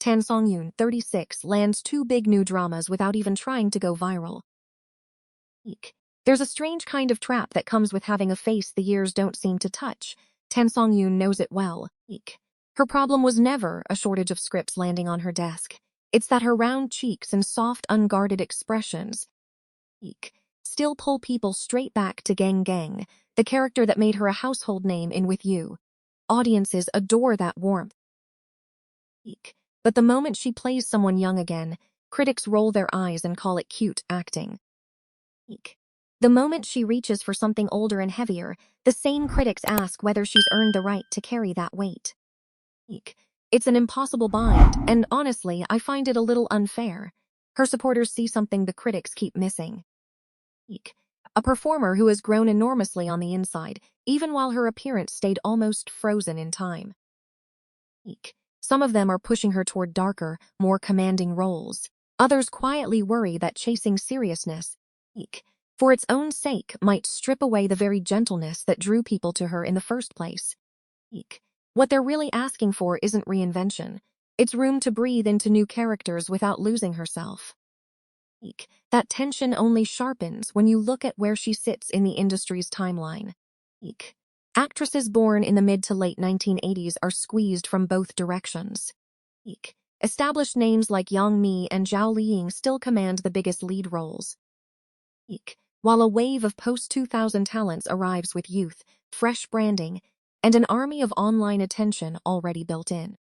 Tansongyun, 36, lands 2 big new dramas without even trying to go viral. There's a strange kind of trap that comes with having a face the years don't seem to touch. Tansongyun knows it well. Her problem was never a shortage of scripts landing on her desk. It's that her round cheeks and soft, unguarded expressions still pull people straight back to Gang Gang, the character that made her a household name in With You. Audiences adore that warmth. But the moment she plays someone young again, critics roll their eyes and call it cute acting. The moment she reaches for something older and heavier, the same critics ask whether she's earned the right to carry that weight. It's an impossible bind, and honestly, I find it a little unfair. Her supporters see something the critics keep missing. A performer who has grown enormously on the inside, even while her appearance stayed almost frozen in time. Some of them are pushing her toward darker, more commanding roles. Others quietly worry that chasing seriousness, for its own sake, might strip away the very gentleness that drew people to her in the first place. What they're really asking for isn't reinvention. It's room to breathe into new characters without losing herself. That tension only sharpens when you look at where she sits in the industry's timeline. Actresses born in the mid to late 1980s are squeezed from both directions. Established names like Yang Mi and Zhao Liying still command the biggest lead roles, while a wave of post-2000 talents arrives with youth, fresh branding, and an army of online attention already built in.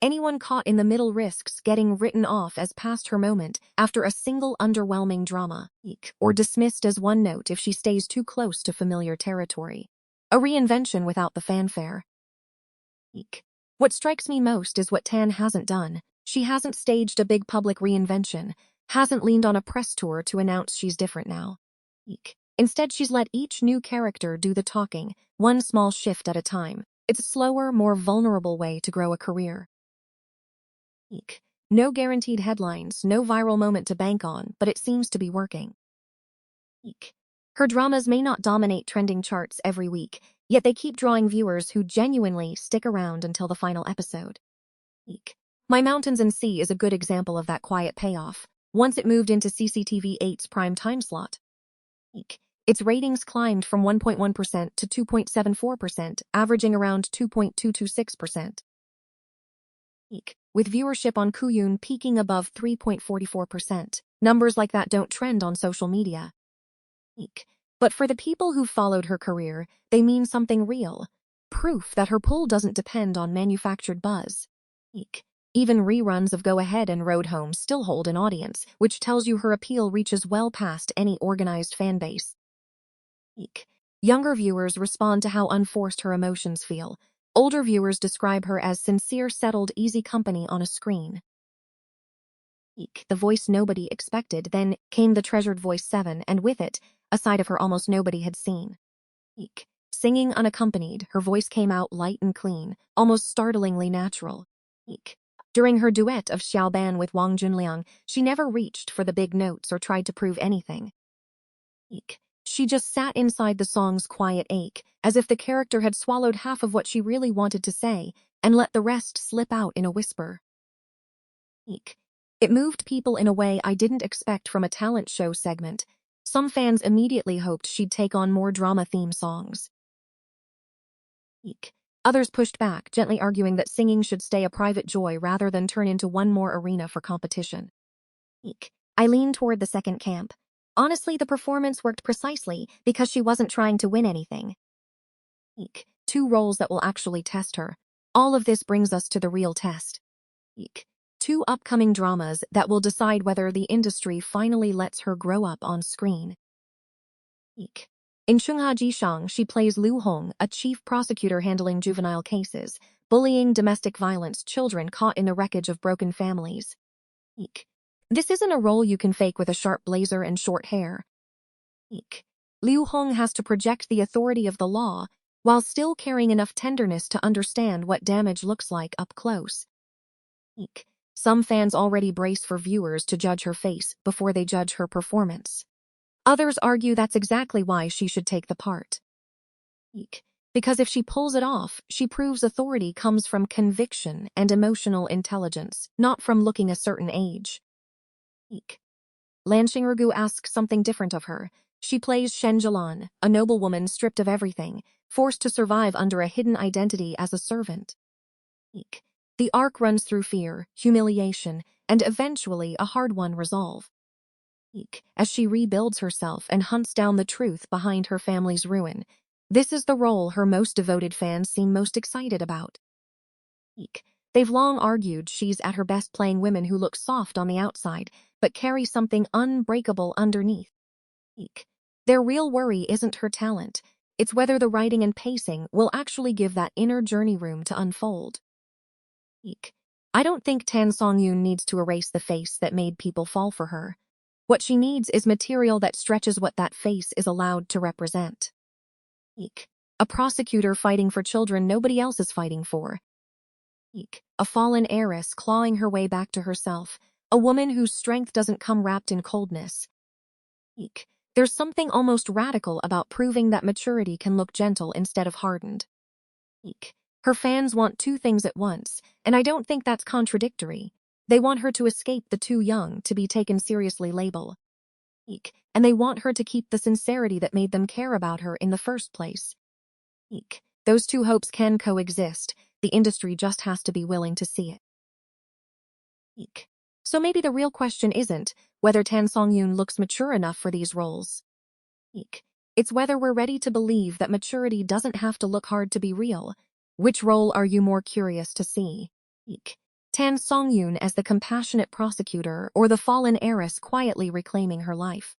Anyone caught in the middle risks getting written off as past her moment after a single underwhelming drama, or dismissed as one note if she stays too close to familiar territory. A reinvention without the fanfare. What strikes me most is what Tan hasn't done. She hasn't staged a big public reinvention, hasn't leaned on a press tour to announce she's different now. Instead, she's let each new character do the talking, one small shift at a time. It's a slower, more vulnerable way to grow a career. No guaranteed headlines, no viral moment to bank on, but it seems to be working. Her dramas may not dominate trending charts every week, yet they keep drawing viewers who genuinely stick around until the final episode. My Mountains and Sea is a good example of that quiet payoff, once it moved into CCTV8's prime time slot. Its ratings climbed from 1.1% to 2.74%, averaging around 2.226%. With viewership on Kuyun peaking above 3.44%. Numbers like that don't trend on social media. But for the people who followed her career, they mean something real. Proof that her pull doesn't depend on manufactured buzz. Even reruns of Go Ahead and Road Home still hold an audience, which tells you her appeal reaches well past any organized fan base. Younger viewers respond to how unforced her emotions feel. Older viewers describe her as sincere, settled, easy company on a screen. The voice nobody expected, then came the treasured voice 7, and with it, a side of her almost nobody had seen. Singing unaccompanied, her voice came out light and clean, almost startlingly natural. During her duet of Xiaoban with Wang Junliang, she never reached for the big notes or tried to prove anything. She just sat inside the song's quiet ache, as if the character had swallowed half of what she really wanted to say, and let the rest slip out in a whisper. It moved people in a way I didn't expect from a talent show segment. Some fans immediately hoped she'd take on more drama theme songs. Others pushed back, gently arguing that singing should stay a private joy rather than turn into one more arena for competition. I leaned toward the second camp. Honestly, the performance worked precisely because she wasn't trying to win anything. 2 roles that will actually test her. All of this brings us to the real test. 2 upcoming dramas that will decide whether the industry finally lets her grow up on screen. In Chungha Jishang, she plays Liu Hong, a chief prosecutor handling juvenile cases, bullying, domestic violence, children caught in the wreckage of broken families. This isn't a role you can fake with a sharp blazer and short hair. Liu Hong has to project the authority of the law while still carrying enough tenderness to understand what damage looks like up close. Some fans already brace for viewers to judge her face before they judge her performance. Others argue that's exactly why she should take the part. Because if she pulls it off, she proves authority comes from conviction and emotional intelligence, not from looking a certain age. Lan Xingrugu asks something different of her. She plays Shenjilan, a noblewoman stripped of everything, forced to survive under a hidden identity as a servant. The arc runs through fear, humiliation, and eventually a hard-won resolve. As she rebuilds herself and hunts down the truth behind her family's ruin, this is the role her most devoted fans seem most excited about. They've long argued she's at her best playing women who look soft on the outside, but carry something unbreakable underneath. Their real worry isn't her talent, it's whether the writing and pacing will actually give that inner journey room to unfold. I don't think Tansongyun needs to erase the face that made people fall for her. What she needs is material that stretches what that face is allowed to represent. A prosecutor fighting for children nobody else is fighting for. A fallen heiress clawing her way back to herself, a woman whose strength doesn't come wrapped in coldness. There's something almost radical about proving that maturity can look gentle instead of hardened. Her fans want two things at once, and I don't think that's contradictory. They want her to escape the too young to be taken seriously label. And they want her to keep the sincerity that made them care about her in the first place. Those two hopes can coexist. The industry just has to be willing to see it. So maybe the real question isn't whether Tansongyun looks mature enough for these roles. It's whether we're ready to believe that maturity doesn't have to look hard to be real. Which role are you more curious to see? Tansongyun as the compassionate prosecutor or the fallen heiress quietly reclaiming her life?